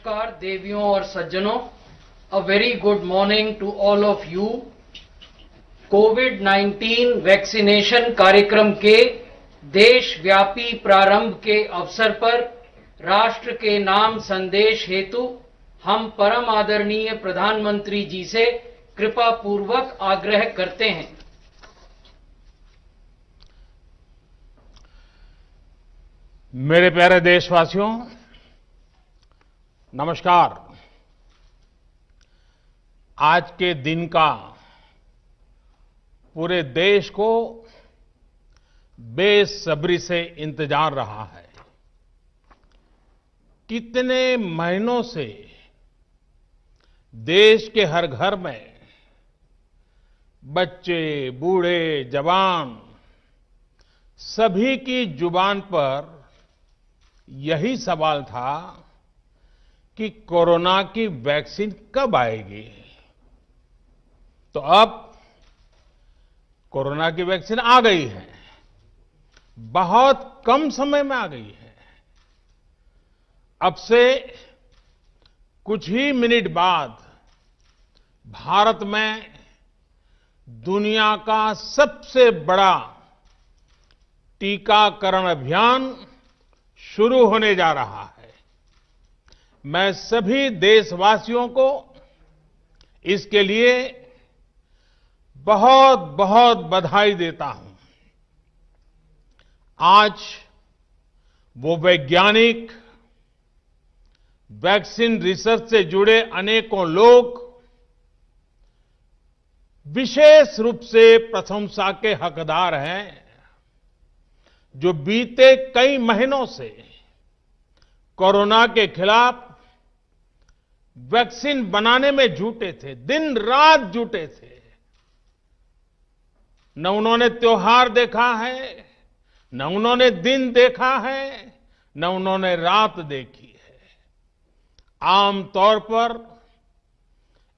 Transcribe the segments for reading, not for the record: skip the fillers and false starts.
नमस्कार देवियों और सज्जनों, a very good morning to all of you. कोविड-19 वैक्सीनेशन कार्यक्रम के देशव्यापी प्रारंभ के अवसर पर राष्ट्र के नाम संदेश हेतु हम परम आदरणीय प्रधानमंत्री जी से कृपा पूर्वक आग्रह करते हैं। मेरे प्यारे देशवासियों, नमस्कार। आज के दिन का पूरे देश को बेसब्री से इंतजार रहा है। कितने महीनों से देश के हर घर में बच्चे, बूढ़े, जवान सभी की जुबान पर यही सवाल था कि कोरोना की वैक्सीन कब आएगी। तो अब कोरोना की वैक्सीन आ गई है, बहुत कम समय में आ गई है। अब से कुछ ही मिनट बाद भारत में दुनिया का सबसे बड़ा टीकाकरण अभियान शुरू होने जा रहा है। मैं सभी देशवासियों को इसके लिए बहुत बहुत बधाई देता हूं। आज वो वैज्ञानिक, वैक्सीन रिसर्च से जुड़े अनेकों लोग विशेष रूप से प्रशंसा के हकदार हैं, जो बीते कई महीनों से कोरोना के खिलाफ वैक्सीन बनाने में जुटे थे, दिन रात जुटे थे। न उन्होंने त्योहार देखा है, न उन्होंने दिन देखा है, न उन्होंने रात देखी है। आमतौर पर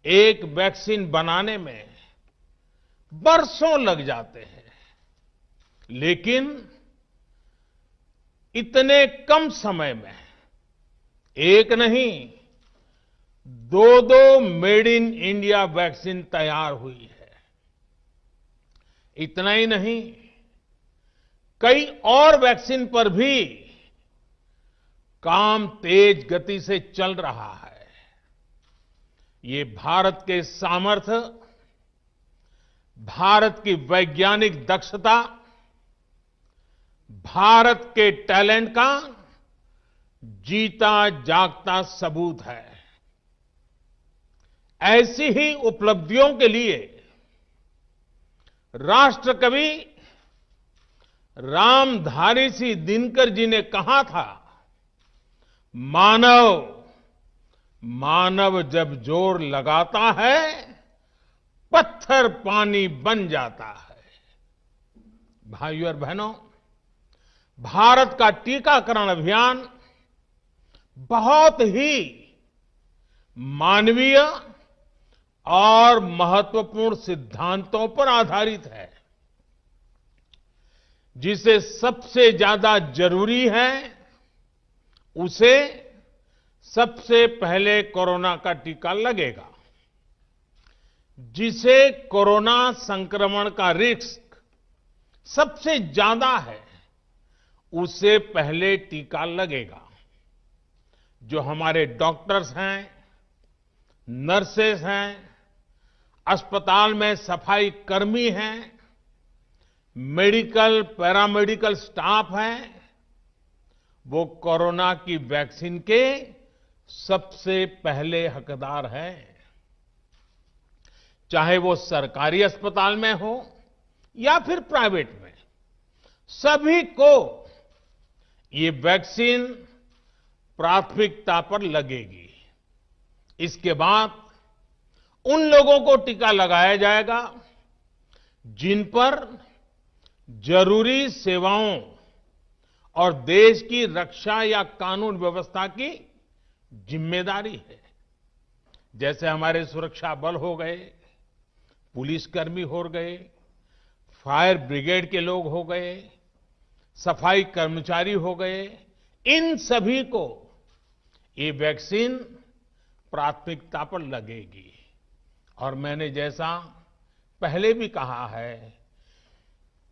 एक वैक्सीन बनाने में बरसों लग जाते हैं, लेकिन इतने कम समय में एक नहीं, दो मेड इन इंडिया वैक्सीन तैयार हुई है। इतना ही नहीं, कई और वैक्सीन पर भी काम तेज गति से चल रहा है। ये भारत के सामर्थ्य, भारत की वैज्ञानिक दक्षता, भारत के टैलेंट का जीता जागता सबूत है। ऐसी ही उपलब्धियों के लिए राष्ट्रकवि रामधारी सिंह दिनकर जी ने कहा था, मानव जब जोर लगाता है, पत्थर पानी बन जाता है। भाइयों और बहनों, भारत का टीकाकरण अभियान बहुत ही मानवीय और महत्वपूर्ण सिद्धांतों पर आधारित है। जिसे सबसे ज्यादा जरूरी है, उसे सबसे पहले कोरोना का टीका लगेगा। जिसे कोरोना संक्रमण का रिस्क सबसे ज्यादा है, उसे पहले टीका लगेगा। जो हमारे डॉक्टर्स हैं, नर्सेस हैं, अस्पताल में सफाई कर्मी हैं, मेडिकल, पैरामेडिकल स्टाफ हैं, वो कोरोना की वैक्सीन के सबसे पहले हकदार हैं। चाहे वो सरकारी अस्पताल में हो या फिर प्राइवेट में, सभी को ये वैक्सीन प्राथमिकता पर लगेगी। इसके बाद उन लोगों को टीका लगाया जाएगा जिन पर जरूरी सेवाओं और देश की रक्षा या कानून व्यवस्था की जिम्मेदारी है। जैसे हमारे सुरक्षा बल हो गए, पुलिसकर्मी हो गए, फायर ब्रिगेड के लोग हो गए, सफाई कर्मचारी हो गए, इन सभी को ये वैक्सीन प्राथमिकता पर लगेगी। और मैंने जैसा पहले भी कहा है,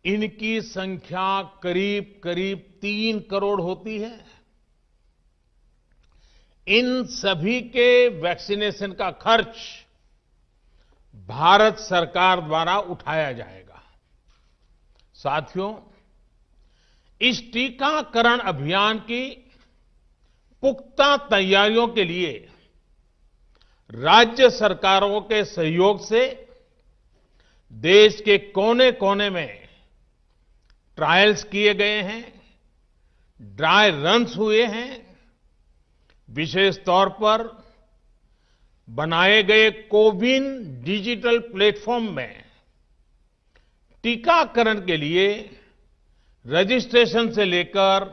इनकी संख्या करीब करीब 3 करोड़ होती है। इन सभी के वैक्सीनेशन का खर्च भारत सरकार द्वारा उठाया जाएगा। साथियों, इस टीकाकरण अभियान की पुख्ता तैयारियों के लिए राज्य सरकारों के सहयोग से देश के कोने-कोने में ट्रायल्स किए गए हैं, ड्राई रन्स हुए हैं। विशेष तौर पर बनाए गए कोविन डिजिटल प्लेटफॉर्म में टीकाकरण के लिए रजिस्ट्रेशन से लेकर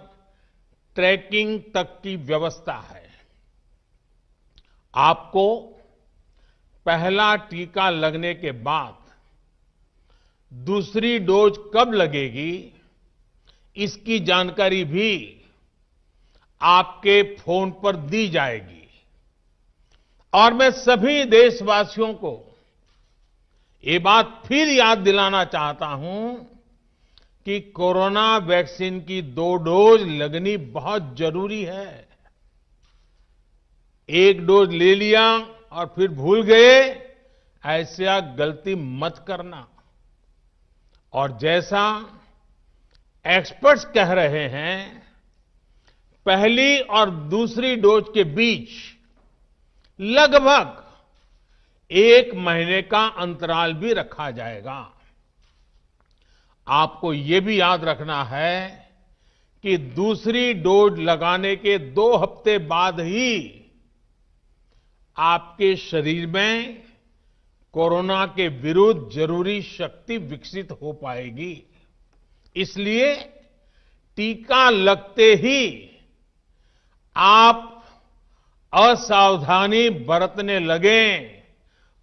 ट्रैकिंग तक की व्यवस्था है। आपको पहला टीका लगने के बाद दूसरी डोज कब लगेगी, इसकी जानकारी भी आपके फोन पर दी जाएगी। और मैं सभी देशवासियों को ये बात फिर याद दिलाना चाहता हूं कि कोरोना वैक्सीन की 2 डोज लगनी बहुत जरूरी है। एक डोज ले लिया और फिर भूल गए, ऐसा गलती मत करना। और जैसा एक्सपर्ट्स कह रहे हैं, पहली और दूसरी डोज के बीच लगभग 1 महीने का अंतराल भी रखा जाएगा। आपको ये भी याद रखना है कि दूसरी डोज लगाने के 2 हफ्ते बाद ही आपके शरीर में कोरोना के विरुद्ध जरूरी शक्ति विकसित हो पाएगी। इसलिए टीका लगते ही आप असावधानी बरतने लगें,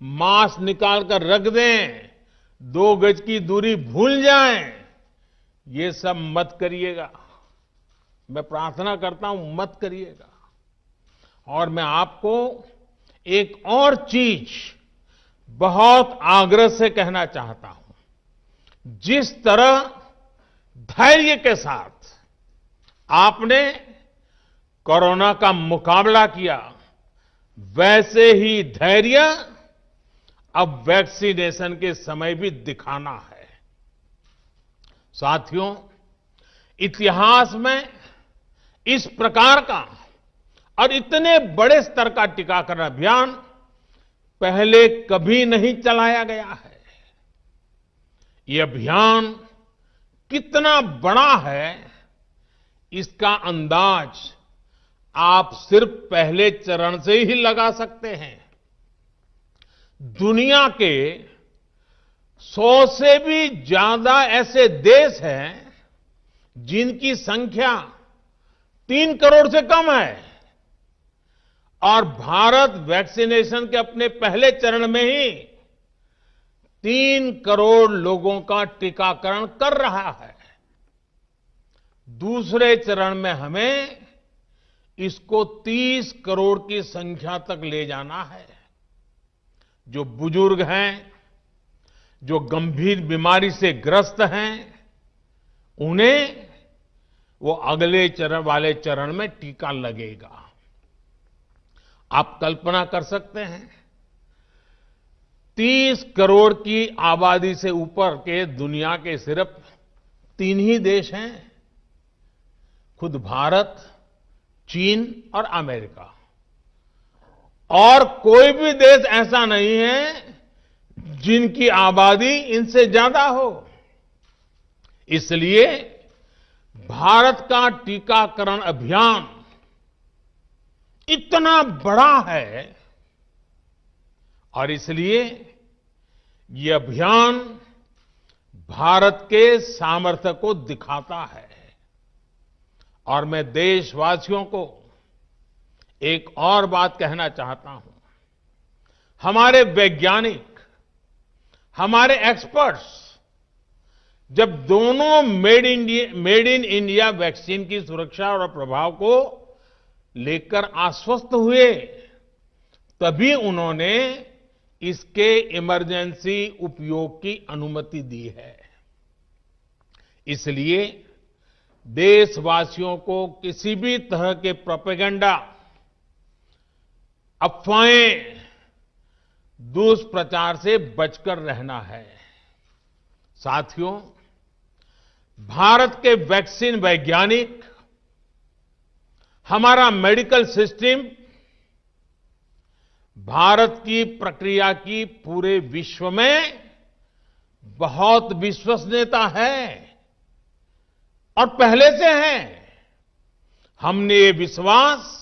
मास्क निकाल कर रख दें, 2 गज की दूरी भूल जाएं, ये सब मत करिएगा। मैं प्रार्थना करता हूं, मत करिएगा। और मैं आपको एक और चीज बहुत आग्रह से कहना चाहता हूं। जिस तरह धैर्य के साथ आपने कोरोना का मुकाबला किया, वैसे ही धैर्य अब वैक्सीनेशन के समय भी दिखाना है। साथियों, इतिहास में इस प्रकार का और इतने बड़े स्तर का टीकाकरण अभियान पहले कभी नहीं चलाया गया है। ये अभियान कितना बड़ा है, इसका अंदाज आप सिर्फ पहले चरण से ही लगा सकते हैं। दुनिया के 100 से भी ज्यादा ऐसे देश हैं जिनकी संख्या 3 करोड़ से कम है, और भारत वैक्सीनेशन के अपने पहले चरण में ही 3 करोड़ लोगों का टीकाकरण कर रहा है। दूसरे चरण में हमें इसको 30 करोड़ की संख्या तक ले जाना है। जो बुजुर्ग हैं, जो गंभीर बीमारी से ग्रस्त हैं, उन्हें वो अगले चरण वाले चरण में टीका लगेगा। आप कल्पना कर सकते हैं, 30 करोड़ की आबादी से ऊपर के दुनिया के सिर्फ 3 ही देश हैं, खुद भारत, चीन और अमेरिका। और कोई भी देश ऐसा नहीं है जिनकी आबादी इनसे ज्यादा हो। इसलिए भारत का टीकाकरण अभियान इतना बड़ा है, और इसलिए ये अभियान भारत के सामर्थ्य को दिखाता है। और मैं देशवासियों को एक और बात कहना चाहता हूं। हमारे वैज्ञानिक, हमारे एक्सपर्ट्स जब दोनों मेड इन इंडिया वैक्सीन की सुरक्षा और प्रभाव को लेकर आश्वस्त हुए, तभी उन्होंने इसके इमरजेंसी उपयोग की अनुमति दी है। इसलिए देशवासियों को किसी भी तरह के प्रोपेगेंडा, अफवाहें, दुष्प्रचार से बचकर रहना है। साथियों, भारत के वैक्सीन वैज्ञानिक, हमारा मेडिकल सिस्टम भारत की प्रक्रिया की पूरे विश्व में बहुत विश्वसनीयता है और पहले से है। हमने ये विश्वास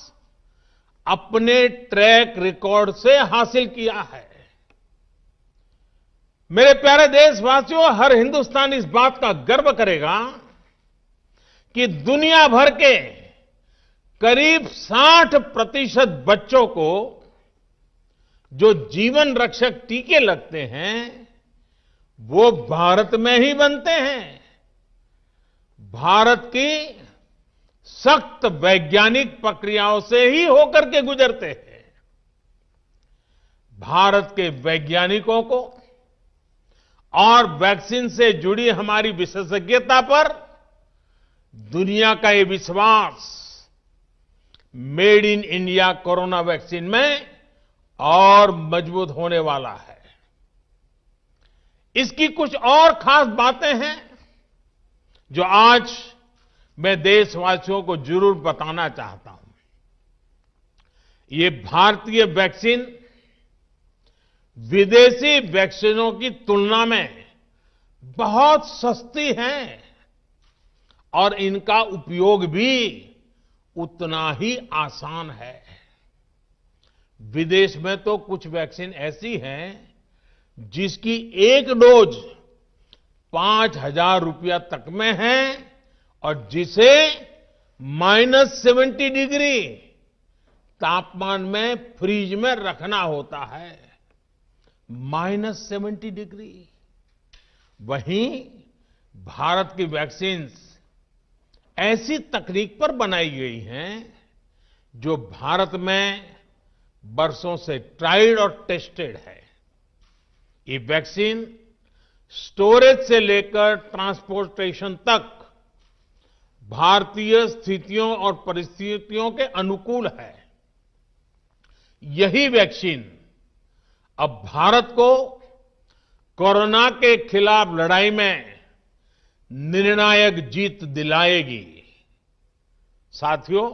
अपने ट्रैक रिकॉर्ड से हासिल किया है। मेरे प्यारे देशवासियों, हर हिंदुस्तानी इस बात का गर्व करेगा कि दुनिया भर के करीब 60% बच्चों को जो जीवन रक्षक टीके लगते हैं, वो भारत में ही बनते हैं। भारत की सख्त वैज्ञानिक प्रक्रियाओं से ही होकर के गुजरते हैं। भारत के वैज्ञानिकों को और वैक्सीन से जुड़ी हमारी विशेषज्ञता पर दुनिया का ये विश्वास made in India corona vaccine में और मजबूत होने वाला है। इसकी कुछ और खास बातें हैं जो आज मैं देशवासियों को जरूर बताना चाहता हूं। ये भारतीय वैक्सीन विदेशी वैक्सीनों की तुलना में बहुत सस्ती हैं और इनका उपयोग भी उतना ही आसान है। विदेश में तो कुछ वैक्सीन ऐसी हैं जिसकी एक डोज 5,000 रुपया तक में है और जिसे -70 डिग्री तापमान में फ्रीज में रखना होता है। -70 डिग्री। वहीं भारत की वैक्सीन ऐसी तकनीक पर बनाई गई हैं जो भारत में बरसों से ट्राइड और टेस्टेड है। ये वैक्सीन स्टोरेज से लेकर ट्रांसपोर्टेशन तक भारतीय स्थितियों और परिस्थितियों के अनुकूल है। यही वैक्सीन अब भारत को कोरोना के खिलाफ लड़ाई में निर्णायक जीत दिलाएगी। साथियों,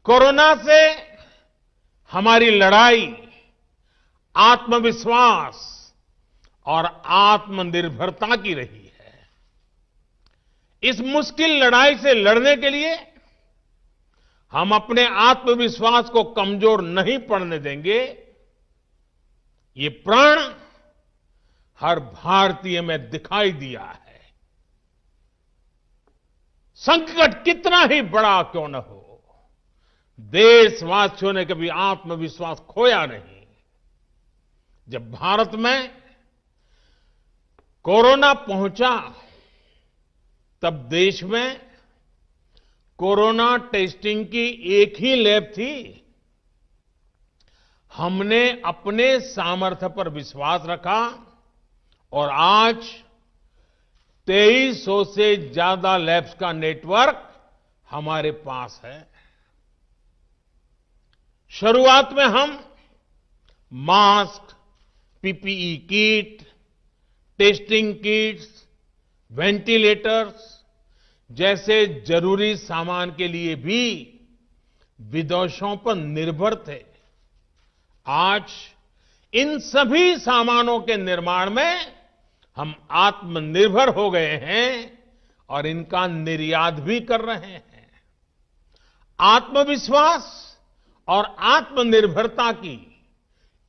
कोरोना से हमारी लड़ाई आत्मविश्वास और आत्मनिर्भरता की रही है। इस मुश्किल लड़ाई से लड़ने के लिए हम अपने आत्मविश्वास को कमजोर नहीं पड़ने देंगे। ये प्रण हर भारतीय में दिखाई दिया है। संकट कितना ही बड़ा क्यों न हो, देशवासियों ने कभी आत्मविश्वास खोया नहीं। जब भारत में कोरोना पहुंचा, तब देश में कोरोना टेस्टिंग की एक ही लैब थी। हमने अपने सामर्थ्य पर विश्वास रखा और आज 2300 से ज्यादा लैब्स का नेटवर्क हमारे पास है। शुरुआत में हम mask, PPE kit, testing kits, ventilators जैसे जरूरी सामान के लिए भी विदेशों पर निर्भर थे। आज इन सभी सामानों के निर्माण में हम आत्मनिर्भर हो गए हैं और इनका निर्यात भी कर रहे हैं। आत्मविश्वास और आत्मनिर्भरता की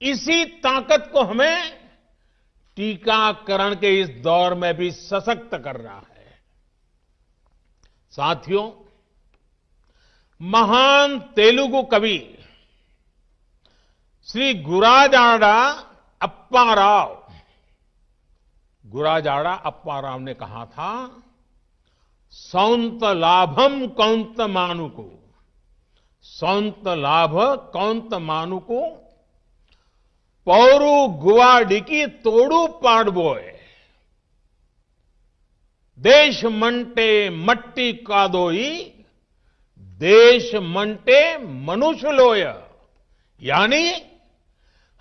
इसी ताकत को हमें टीकाकरण के इस दौर में भी सशक्त कर रहा है। साथियों, महान तेलुगु कवि श्री गुराजाड़ा अप्पा राव ने कहा था, सौंत लाभम कौंत मानुको सौंत लाभ कौंत मानुको पौरु गुवाडिकी तोड़ू पाडबोय देश मंटे मट्टी कादोई देश मंटे मनुष्य लोय यानी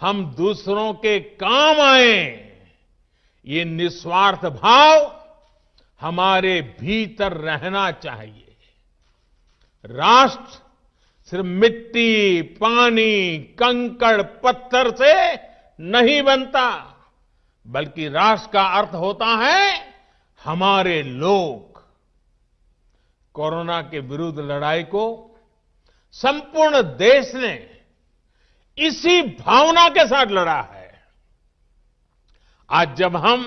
हम दूसरों के काम आए ये निस्वार्थ भाव हमारे भीतर रहना चाहिए। राष्ट्र सिर्फ मिट्टी, पानी, कंकड़, पत्थर से नहीं बनता, बल्कि राष्ट्र का अर्थ होता है हमारे लोग। कोरोना के विरुद्ध लड़ाई को संपूर्ण देश ने इसी भावना के साथ लड़ा है। आज जब हम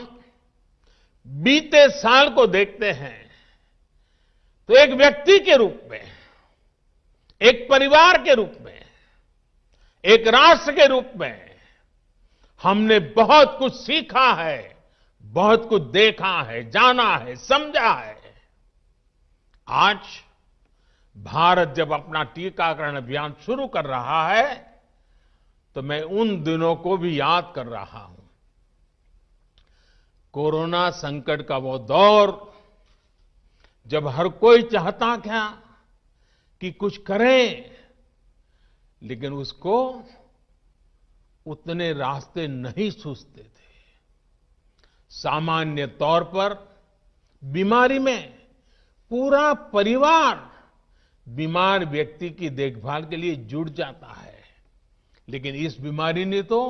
बीते साल को देखते हैं तो एक व्यक्ति के रूप में, एक परिवार के रूप में, एक राष्ट्र के रूप में हमने बहुत कुछ सीखा है, बहुत कुछ देखा है, जाना है, समझा है। आज भारत जब अपना टीकाकरण अभियान शुरू कर रहा है तो मैं उन दिनों को भी याद कर रहा हूं। कोरोना संकट का वो दौर जब हर कोई चाहता क्या कि कुछ करें, लेकिन उसको उतने रास्ते नहीं सूझते थे। सामान्य तौर पर बीमारी में पूरा परिवार बीमार व्यक्ति की देखभाल के लिए जुट जाता है, लेकिन इस बीमारी ने तो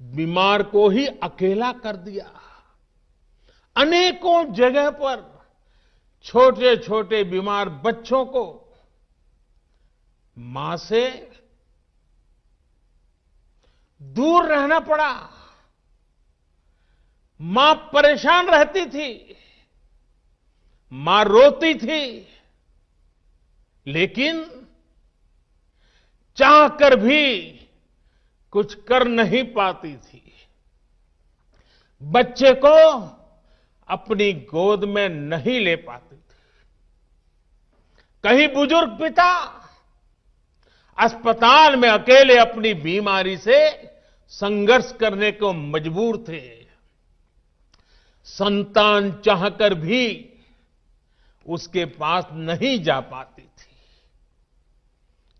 बीमार को ही अकेला कर दिया। अनेकों जगह पर छोटे छोटे बीमार बच्चों को मां से दूर रहना पड़ा। मां परेशान रहती थी, मां रोती थी, लेकिन चाहकर भी कुछ कर नहीं पाती थी। बच्चे को अपनी गोद में नहीं ले पाती थी। कहीं बुजुर्ग पिता अस्पताल में अकेले अपनी बीमारी से संघर्ष करने को मजबूर थे। संतान चाहकर भी उसके पास नहीं जा पाती थी।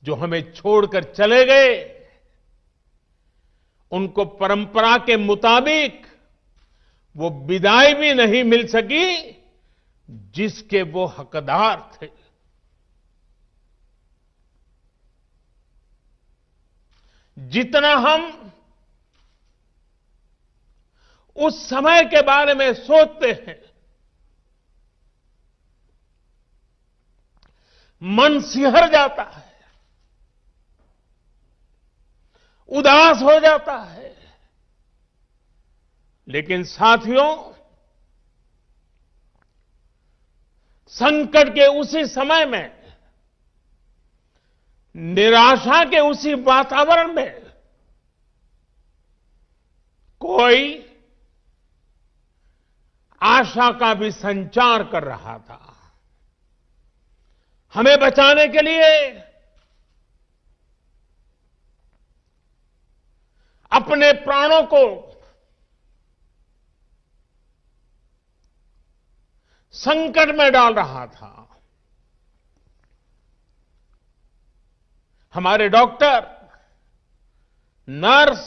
जो हमें छोड़कर चले गए, उनको परंपरा के मुताबिक वो विदाई भी नहीं मिल सकी जिसके वो हकदार थे। जितना हम उस समय के बारे में सोचते हैं, मन सिहर जाता है, उदास हो जाता है। लेकिन साथियों, संकट के उसी समय में, निराशा के उसी वातावरण में कोई आशा का भी संचार कर रहा था। हमें बचाने के लिए अपने प्राणों को संकट में डाल रहा था। हमारे doctor, nurse,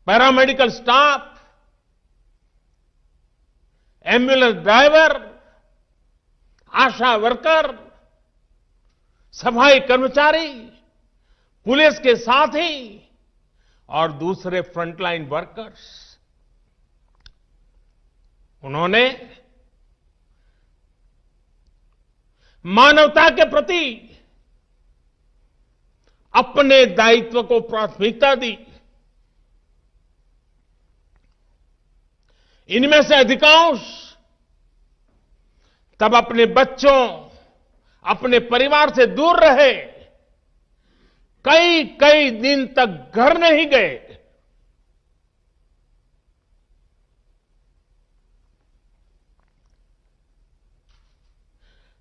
paramedical staff, ambulance driver, ASHA worker, सफाई कर्मचारी, पुलिस के साथी और दूसरे फ्रंटलाइन वर्कर्स, उन्होंने मानवता के प्रति अपने दायित्व को प्राथमिकता दी। इनमें से अधिकांश तब अपने बच्चों, अपने परिवार से दूर रहे, कई कई दिन तक घर नहीं गए।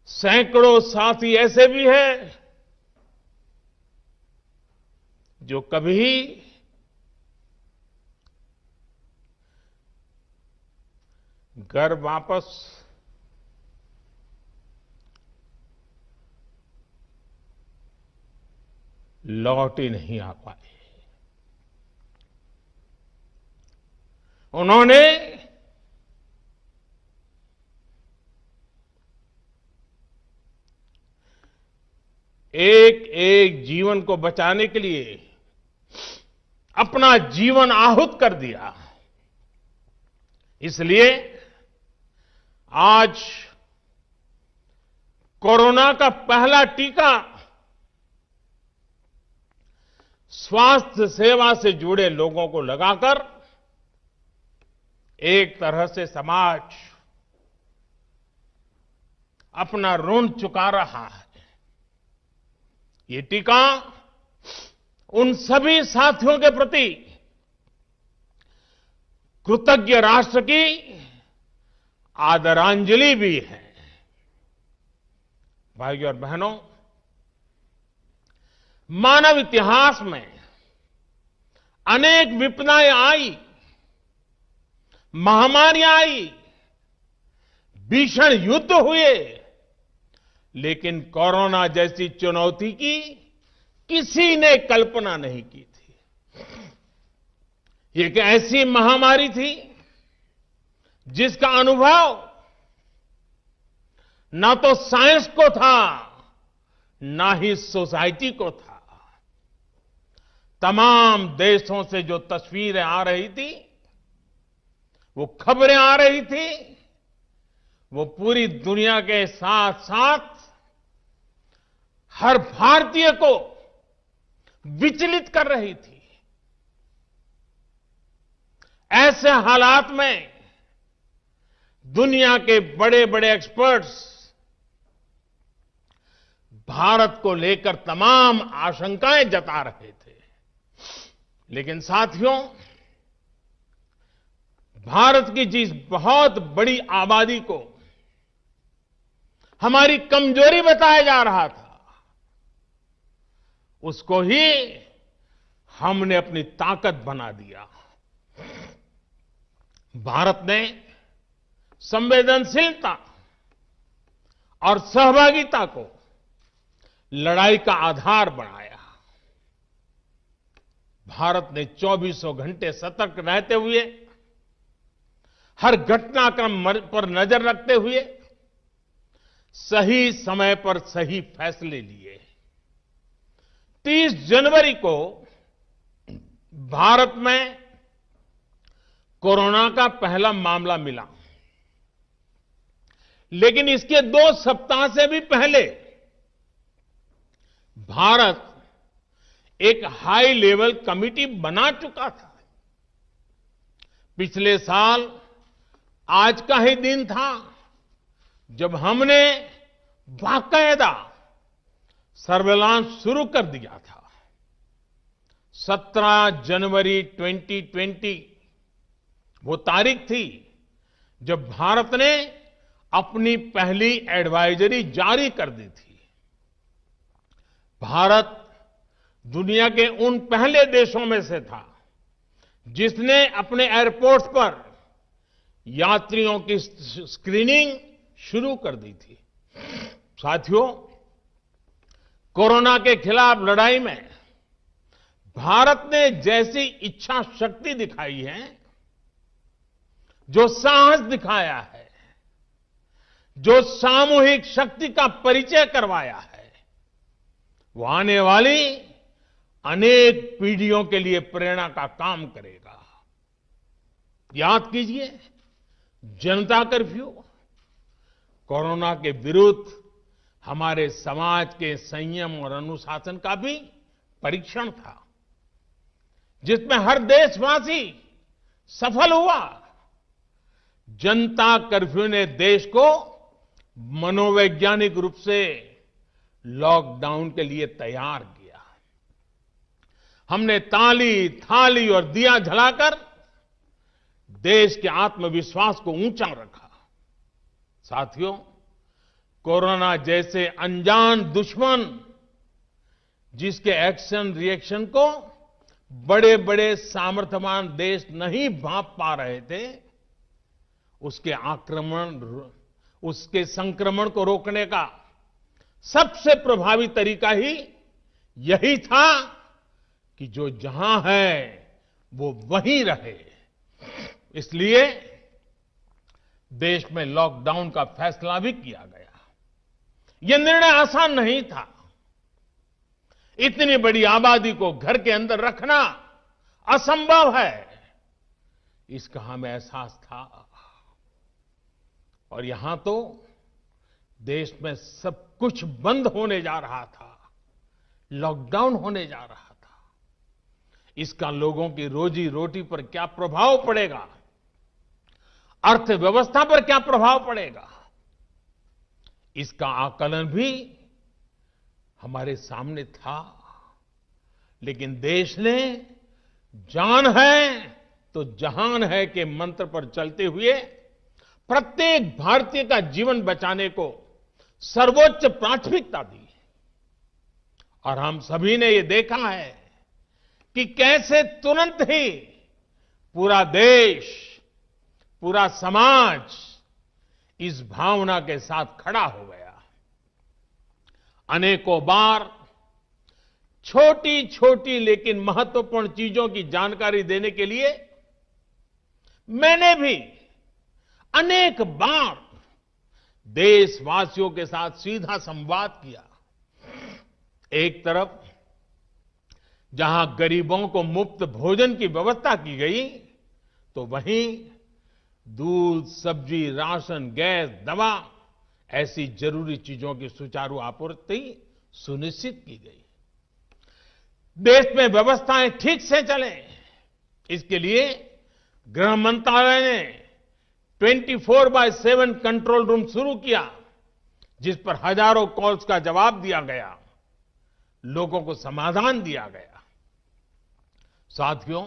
सैकड़ों साथी ऐसे भी हैं जो कभी घर वापस लौट ही नहीं आ पाए। उन्होंने एक एक जीवन को बचाने के लिए अपना जीवन आहूत कर दिया। इसलिए आज कोरोना का पहला टीका स्वास्थ्य सेवा से जुड़े लोगों को लगाकर एक तरह से समाज अपना ऋण चुका रहा है। ये टीका उन सभी साथियों के प्रति कृतज्ञ राष्ट्र की आदरांजलि भी है। भाइयों और बहनों, मानव इतिहास में अनेक विपदाएं आई, महामारियां आई, भीषण युद्ध हुए, लेकिन कोरोना जैसी चुनौती की किसी ने कल्पना नहीं की थी। ये एक ऐसी महामारी थी जिसका अनुभव ना तो साइंस को था, ना ही सोसाइटी को था। तमाम देशों से जो तस्वीरें आ रही थी, वो खबरें आ रही थी, वो पूरी दुनिया के साथ साथ हर भारतीय को विचलित कर रही थी। ऐसे हालात में दुनिया के बड़े बड़े एक्सपर्ट्स भारत को लेकर तमाम आशंकाएं जता रहे थे। लेकिन साथियों, भारत की जिस बहुत बड़ी आबादी को हमारी कमजोरी बताया जा रहा था, उसको ही हमने अपनी ताकत बना दिया। भारत ने संवेदनशीलता और सहभागिता को लड़ाई का आधार बनाया। भारत ने 24 घंटे सतर्क रहते हुए, हर घटनाक्रम पर नजर रखते हुए सही समय पर सही फैसले लिए। 30 जनवरी को भारत में कोरोना का पहला मामला मिला, लेकिन इसके 2 सप्ताह से भी पहले भारत एक हाई लेवल कमिटी बना चुका था। पिछले साल आज का ही दिन था जब हमने बाकायदा सर्वेलांस शुरू कर दिया था। 17 जनवरी 2020 वो तारीख थी जब भारत ने अपनी पहली एडवाइजरी जारी कर दी थी। भारत दुनिया के उन पहले देशों में से था जिसने अपने एयरपोर्ट्स पर यात्रियों की स्क्रीनिंग शुरू कर दी थी। साथियों, कोरोना के खिलाफ लड़ाई में भारत ने जैसी इच्छा शक्ति दिखाई है, जो साहस दिखाया है, जो सामूहिक शक्ति का परिचय करवाया है, वो आने वाली अनेक पीढ़ियों के लिए प्रेरणा का काम करेगा। याद कीजिए, जनता कर्फ्यू कोरोना के विरुद्ध हमारे समाज के संयम और अनुशासन का भी परीक्षण था, जिसमें हर देशवासी सफल हुआ। जनता कर्फ्यू ने देश को मनोवैज्ञानिक रूप से लॉकडाउन के लिए तैयार किया। हमने ताली, थाली और दिया जलाकर देश के आत्मविश्वास को ऊंचा रखा। साथियों, कोरोना जैसे अनजान दुश्मन जिसके एक्शन रिएक्शन को बड़े बड़े सामर्थ्यवान देश नहीं भांप पा रहे थे, उसके संक्रमण को रोकने का सबसे प्रभावी तरीका ही यही था कि जो जहां है वो वहीं रहे। इसलिए देश में लॉकडाउन का फैसला भी किया गया। यह निर्णय आसान नहीं था। इतनी बड़ी आबादी को घर के अंदर रखना असंभव है, इसका हमें एहसास था। और यहां तो देश में सब कुछ बंद होने जा रहा था, लॉकडाउन होने जा रहा था। इसका लोगों की रोजी रोटी पर क्या प्रभाव पड़ेगा, अर्थव्यवस्था पर क्या प्रभाव पड़ेगा, इसका आकलन भी हमारे सामने था। लेकिन देश ने जान है तो जहान है के मंत्र पर चलते हुए प्रत्येक भारतीय का जीवन बचाने को सर्वोच्च प्राथमिकता दी। और हम सभी ने ये देखा है कि कैसे तुरंत ही पूरा देश, पूरा समाज इस भावना के साथ खड़ा हो गया। अनेकों बार छोटी छोटी लेकिन महत्वपूर्ण चीजों की जानकारी देने के लिए मैंने भी अनेक बार देशवासियों के साथ सीधा संवाद किया। एक तरफ जहां गरीबों को मुफ्त भोजन की व्यवस्था की गई, तो वहीं दूध, सब्जी, राशन, गैस, दवा ऐसी जरूरी चीजों की सुचारू आपूर्ति सुनिश्चित की गई। देश में व्यवस्थाएं ठीक से चले, इसके लिए गृह मंत्रालय ने 24/7 कंट्रोल रूम शुरू किया, जिस पर हजारों कॉल्स का जवाब दिया गया, लोगों को समाधान दिया गया। साथियों,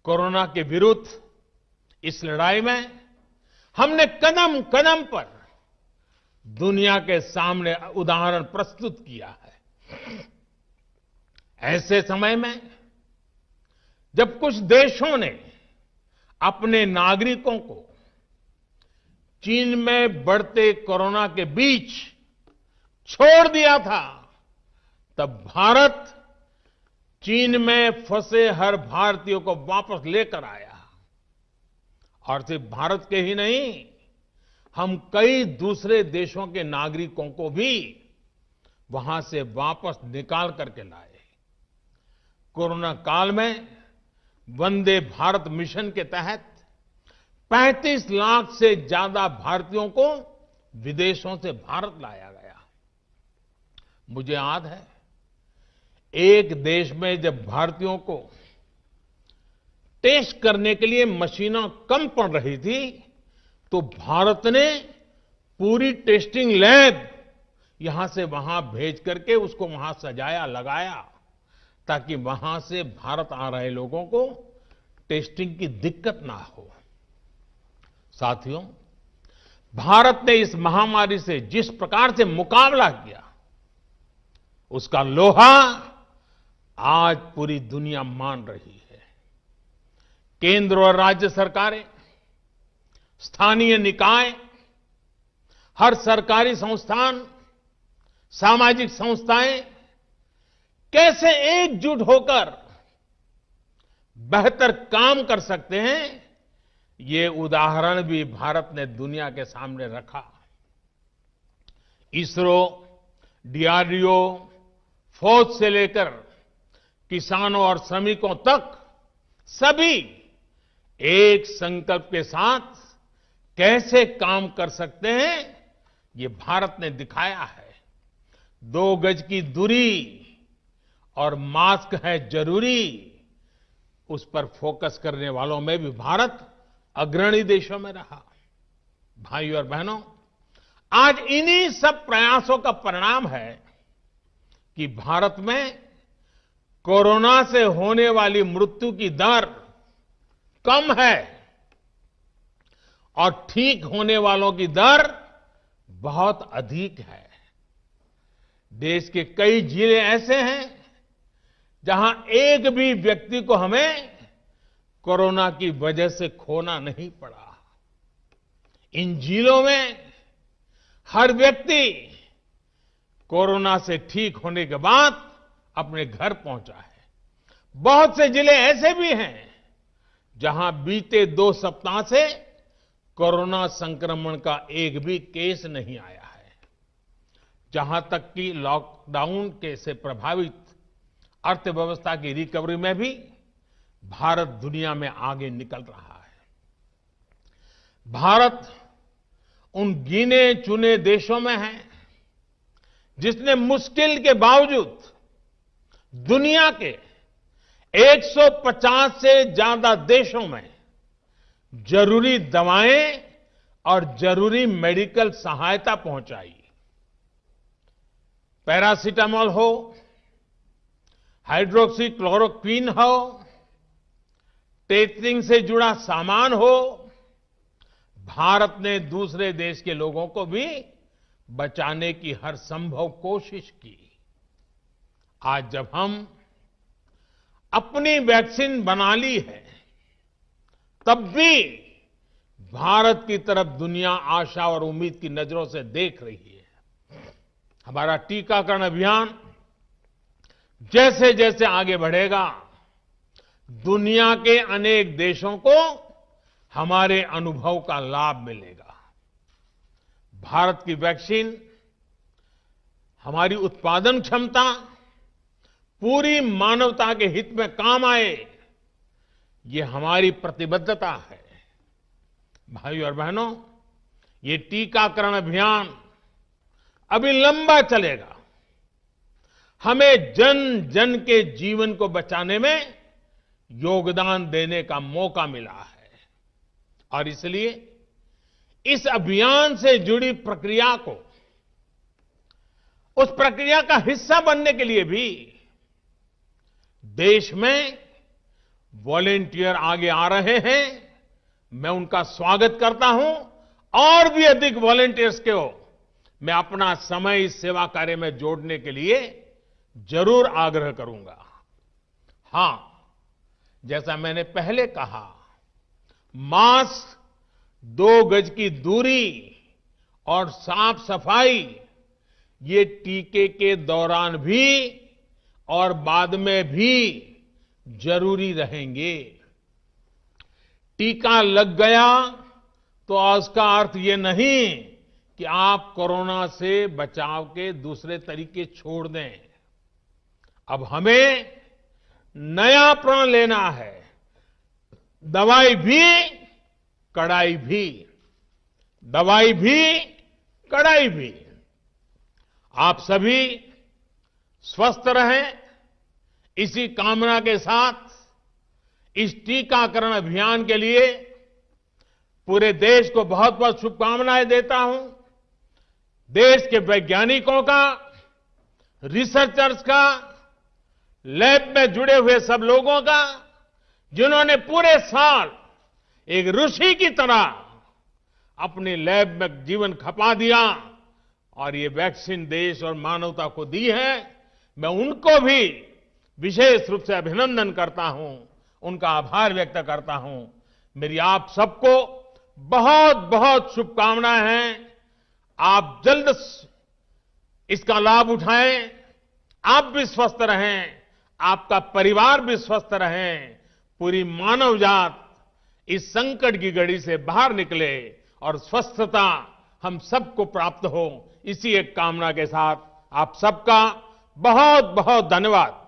कोरोना के विरुद्ध इस लड़ाई में हमने कदम कदम पर दुनिया के सामने उदाहरण प्रस्तुत किया है। ऐसे समय में जब कुछ देशों ने अपने नागरिकों को चीन में बढ़ते कोरोना के बीच छोड़ दिया था, तब भारत चीन में फंसे हर भारतीय को वापस लेकर आया। और सिर्फ भारत के ही नहीं, हम कई दूसरे देशों के नागरिकों को भी वहां से वापस निकाल करके लाए। कोरोना काल में वंदे भारत मिशन के तहत 35 लाख से ज्यादा भारतीयों को विदेशों से भारत लाया गया। मुझे याद है, एक देश में जब भारतीयों को टेस्ट करने के लिए मशीनें कम पड़ रही थी, तो भारत ने पूरी टेस्टिंग लैब यहां से वहां भेज करके उसको वहां सजाया, लगाया, ताकि वहां से भारत आ रहे लोगों को टेस्टिंग की दिक्कत ना हो। साथियों, भारत ने इस महामारी से जिस प्रकार से मुकाबला किया, उसका लोहा आज पूरी दुनिया मान रही है। केंद्र और राज्य सरकारें, स्थानीय निकाय, हर सरकारी संस्थान, सामाजिक संस्थाएं कैसे एकजुट होकर बेहतर काम कर सकते हैं, ये उदाहरण भी भारत ने दुनिया के सामने रखा। इसरो, डीआरडीओ, फौज से लेकर किसानों और श्रमिकों तक सभी एक संकल्प के साथ कैसे काम कर सकते हैं, ये भारत ने दिखाया है। 2 गज की दूरी और मास्क है जरूरी, उस पर फोकस करने वालों में भी भारत अग्रणी देशों में रहा। भाइयों और बहनों, आज इन्हीं सब प्रयासों का परिणाम है कि भारत में कोरोना से होने वाली मृत्यु की दर कम है और ठीक होने वालों की दर बहुत अधिक है। देश के कई जिले ऐसे हैं जहां एक भी व्यक्ति को हमें कोरोना की वजह से खोना नहीं पड़ा। इन जिलों में हर व्यक्ति कोरोना से ठीक होने के बाद अपने घर पहुंचा है। बहुत से जिले ऐसे भी हैं जहां बीते 2 सप्ताह से कोरोना संक्रमण का एक भी केस नहीं आया है। जहां तक कि लॉकडाउन के से प्रभावित अर्थव्यवस्था की रिकवरी में भी भारत दुनिया में आगे निकल रहा है। भारत उन गिने चुने देशों में है जिसने मुश्किल के बावजूद दुनिया के 150 से ज्यादा देशों में जरूरी दवाएं और जरूरी मेडिकल सहायता पहुंचाई। पैरासिटामोल हो, हाइड्रोक्सी क्लोरोक्विन हो, टेस्टिंग से जुड़ा सामान हो, भारत ने दूसरे देश के लोगों को भी बचाने की हर संभव कोशिश की। आज जब हम अपनी वैक्सीन बना ली है, तब भी भारत की तरफ दुनिया आशा और उम्मीद की नजरों से देख रही है। हमारा टीकाकरण अभियान जैसे जैसे आगे बढ़ेगा, दुनिया के अनेक देशों को हमारे अनुभव का लाभ मिलेगा। भारत की वैक्सीन, हमारी उत्पादन क्षमता पूरी मानवता के हित में काम आए, ये हमारी प्रतिबद्धता है। भाइयों और बहनों, ये टीकाकरण अभियान अभी लंबा चलेगा। हमें जन जन के जीवन को बचाने में योगदान देने का मौका मिला है और इसलिए इस अभियान से जुड़ी प्रक्रिया को, उस प्रक्रिया का हिस्सा बनने के लिए भी देश में वॉलेंटियर आगे आ रहे हैं। मैं उनका स्वागत करता हूं और भी अधिक वॉलेंटियर्स को मैं अपना समय इस सेवा कार्य में जोड़ने के लिए जरूर आग्रह करूंगा। हां, जैसा मैंने पहले कहा, मास्क, 2 गज की दूरी और साफ सफाई ये टीके के दौरान भी और बाद में भी जरूरी रहेंगे। टीका लग गया तो उसका अर्थ ये नहीं कि आप कोरोना से बचाव के दूसरे तरीके छोड़ दें। अब हमें नया प्रण लेना है। दवाई भी, कड़ाई भी। दवाई भी, कड़ाई भी। आप सभी स्वस्थ रहें, इसी कामना के साथ इस टीकाकरण अभियान के लिए पूरे देश को बहुत बहुत शुभकामनाएं देता हूं। देश के वैज्ञानिकों का, रिसर्चर्स का, लैब में जुड़े हुए सब लोगों का, जिन्होंने पूरे साल एक ऋषि की तरह अपनी लैब में जीवन खपा दिया और ये वैक्सीन देश और मानवता को दी है। मैं उनको भी विशेष रूप से अभिनंदन करता हूं, उनका आभार व्यक्त करता हूं। मेरी आप सबको बहुत बहुत शुभकामनाएं हैं। आप जल्द इसका लाभ उठाएं, आप भी स्वस्थ रहें, आपका परिवार भी स्वस्थ रहें, पूरी मानव जात इस संकट की घड़ी से बाहर निकले और स्वस्थता हम सबको प्राप्त हो। इसी एक कामना के साथ आप सबका बहुत बहुत धन्यवाद।